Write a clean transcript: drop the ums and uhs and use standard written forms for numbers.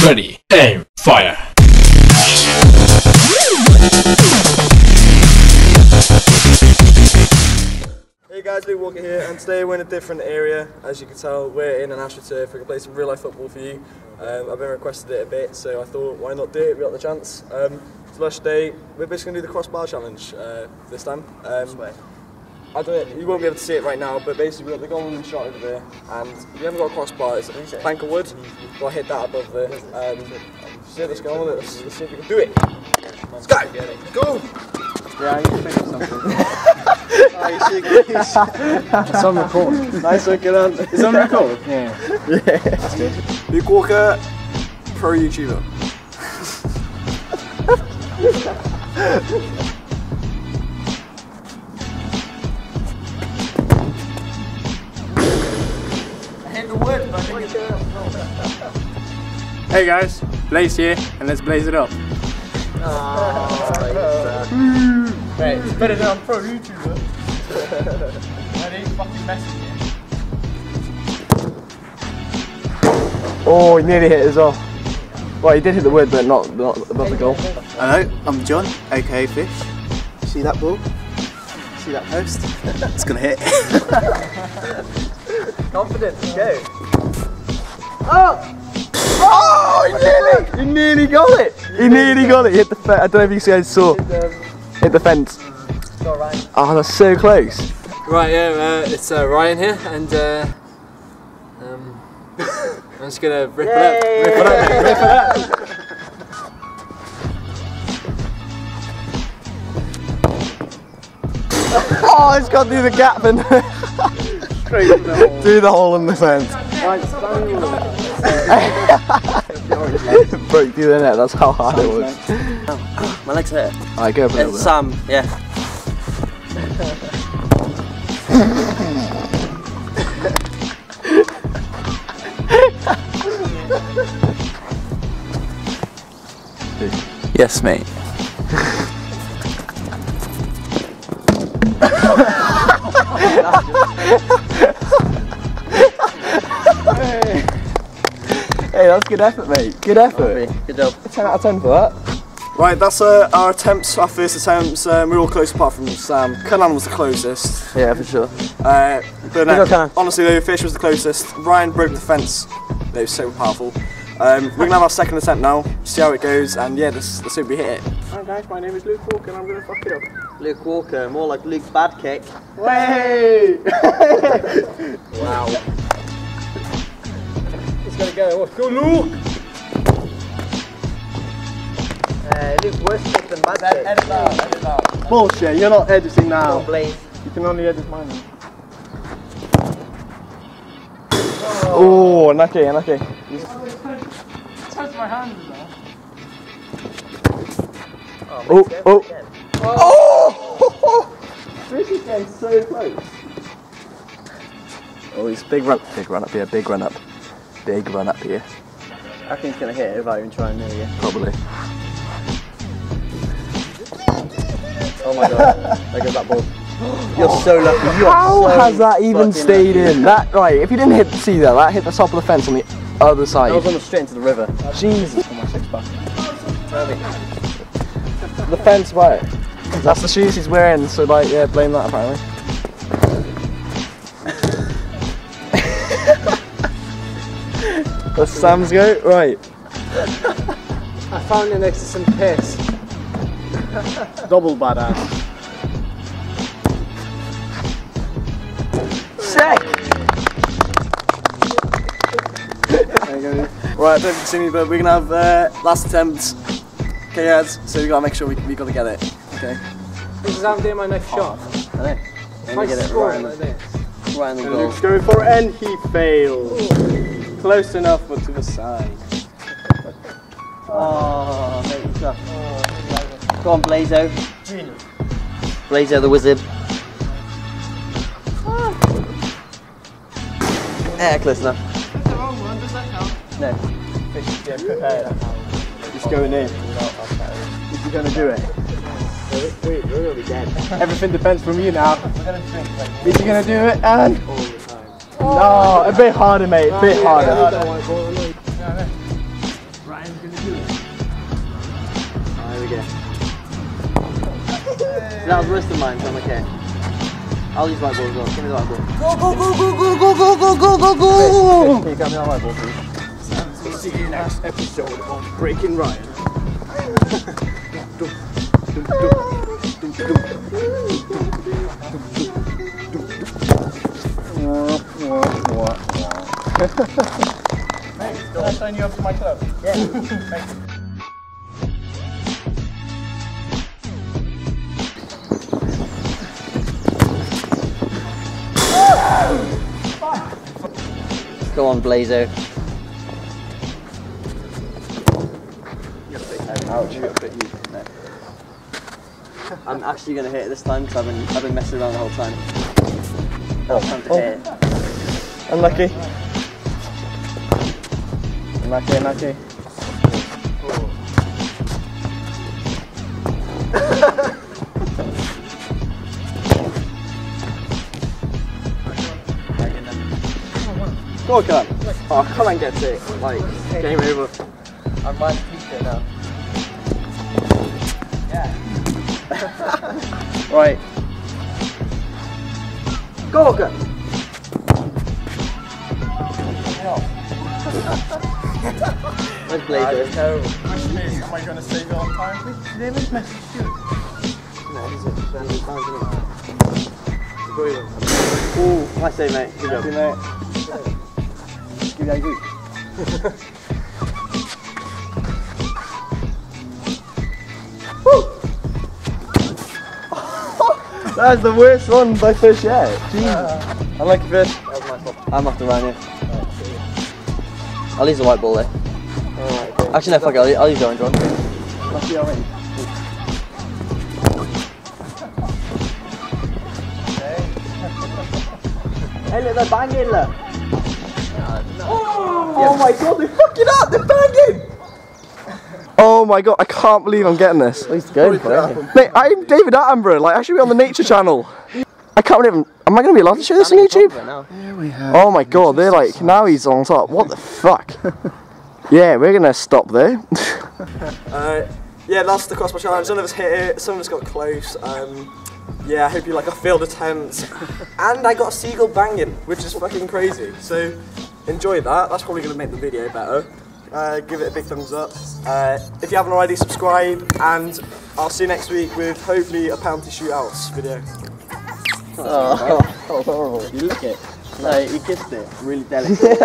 Ready, aim, fire. Hey guys, Luke Walker here, and today we're in a different area. As you can tell, we're in an AstroTurf. We can play some real life football for you. I've been requested it a bit, so I thought, why not do it? We got the chance. It's last day. We're basically going to do the Crossbar challenge this time. I don't know, you won't be able to see it right now, but basically we've got the golden shot over there, and if you haven't got a crossbar, it's a plank of wood. You've got to hit that above there. So let's go on with it. Let's see if we can do it. Let's go! Go! Yeah, you can think of something. Oh, you should get this. It's on record. Nice looking on. It's on record? Yeah. Yeah. That's good. Luke Walker, pro YouTuber. I hit the wood, but I didn't get it. Hey guys, Blaze here, and let's blaze it up. Mate, it's better than I'm pro YouTuber. I ain't fucking messing here. Oh, he nearly hit it as well. Well, he did hit the wood, but not above the goal. Hello, I'm John, aka Fish. See that ball? See that post? It's gonna hit. Confidence, go. Oh! Oh! He nearly got it! He nearly got it. He hit the fence. I don't know if you guys saw. Hit the fence. Oh, that's so close. Right, yeah, it's Ryan here, and I'm just gonna rip it up. Rip it up, mate, rip it up. Oh, it's got through the gap and through the hole in the fence. Broke through the net, that's how hard it was. My legs hurt. Alright, go up a little bit. Sam, yeah. Yes, mate. Hey, that's good effort, mate. Good effort. Good job. 10 out of 10 for that. Right, that's our attempts, our first attempts. We're all close apart from Sam. Canan was the closest. Yeah, for sure. But Canan. honestly though, Fish was the closest. Ryan broke the fence. They were so powerful. We're going to have our second attempt now, see how it goes, and yeah, let's see if we hit it. Hi guys, my name is Luke Walker and I'm going to fuck it up. Luke Walker, more like Luke Badkick. Way! Wow. It's going to go. Let's go, Luke! Luke, worse kick than Badkick. Edit that out. Bullshit, you're not editing now. Blaze. You can only edit mine. Oh, unlucky, unlucky. Touch my hand now. Oh, oh. Oh! This is getting so close. Oh, he's big run up here, big run up here. I think it's going to hit it without even trying near you. Probably. Oh my god, there goes that ball. You're so lucky. How has that even stayed in? That right? If you didn't see that hit the top of the fence on the other side. I was almost straight into the river. Jesus. The fence, right? That's the shoes he's wearing. So like, yeah, blame that apparently. That's Sam's go, right? I found it next to some piss. Double badass. Sick! Right, I don't know if you can see me, but we're going to have last attempt. Okay, guys, so we got to make sure we got to get it. Okay. This is how I'm doing my next shot. I know. Let me get it right in the goal. Luke's going for it and he fails. Close enough, but to the side. Oh, mate, it's tough. Go on, Blazo. Blazo the wizard. Yeah, close enough. That's the wrong one, does that count? No. Fish, yeah, prepare. Just going in. Is he going to do it? We're going to be dead. Everything depends from you now. We're going to drink like Is he going to do it? And all the time. No, a bit harder, mate. A bit harder. There we go. That was worse than mine, so I'm okay. I'll use my ball as well. Give me the white ball. Go! Can you grab me that white ball, please? See you next episode of Breaking Ryan. Mate, can I sign you up for my club? Yeah. Thank you. Go on, Blazo. Ouch, you got a bit huge. No. I'm actually going to hit it this time because I've been messing around the whole time. Now it's time to hit it. Unlucky. Unlucky. Go on, Callum. Oh, Callum gets it. Like, game over. I'm right to keep it now. Right. Go, Callum. Where's Blazo? Terrible. Question is, am I going to save it on time, please? No, he's a Ooh, nice save, mate. Good job. Give me that good. That's the worst one by fish yet. Jeez. Unlucky fish. That was my fault. I'm off the run here. I'll use the white ball there. Actually, no, fuck it. I'll use the orange one. Lucky orange. Hey, look, they're banging, look. Oh my god, they're fucking up, they're banging! Oh my god, I can't believe I'm getting this. He's going for it. Mate, I'm David Attenborough, like I should be on the Nature Channel. I can't believe am I going to be allowed to show this on YouTube? Oh my god, they're like, now he's on top. What the fuck? Yeah, we're going to stop there. Yeah, that's the Crossbar challenge. Some of us hit it, some of us got close. Yeah, I hope you like our failed attempts. And I got a seagull banging, which is fucking crazy. So enjoy that. That's probably going to make the video better. Give it a big thumbs up. If you haven't already, subscribe, and I'll see you next week with hopefully a penalty shootouts video. Oh, that was horrible. You lick it. No, he kissed it. Really delicate.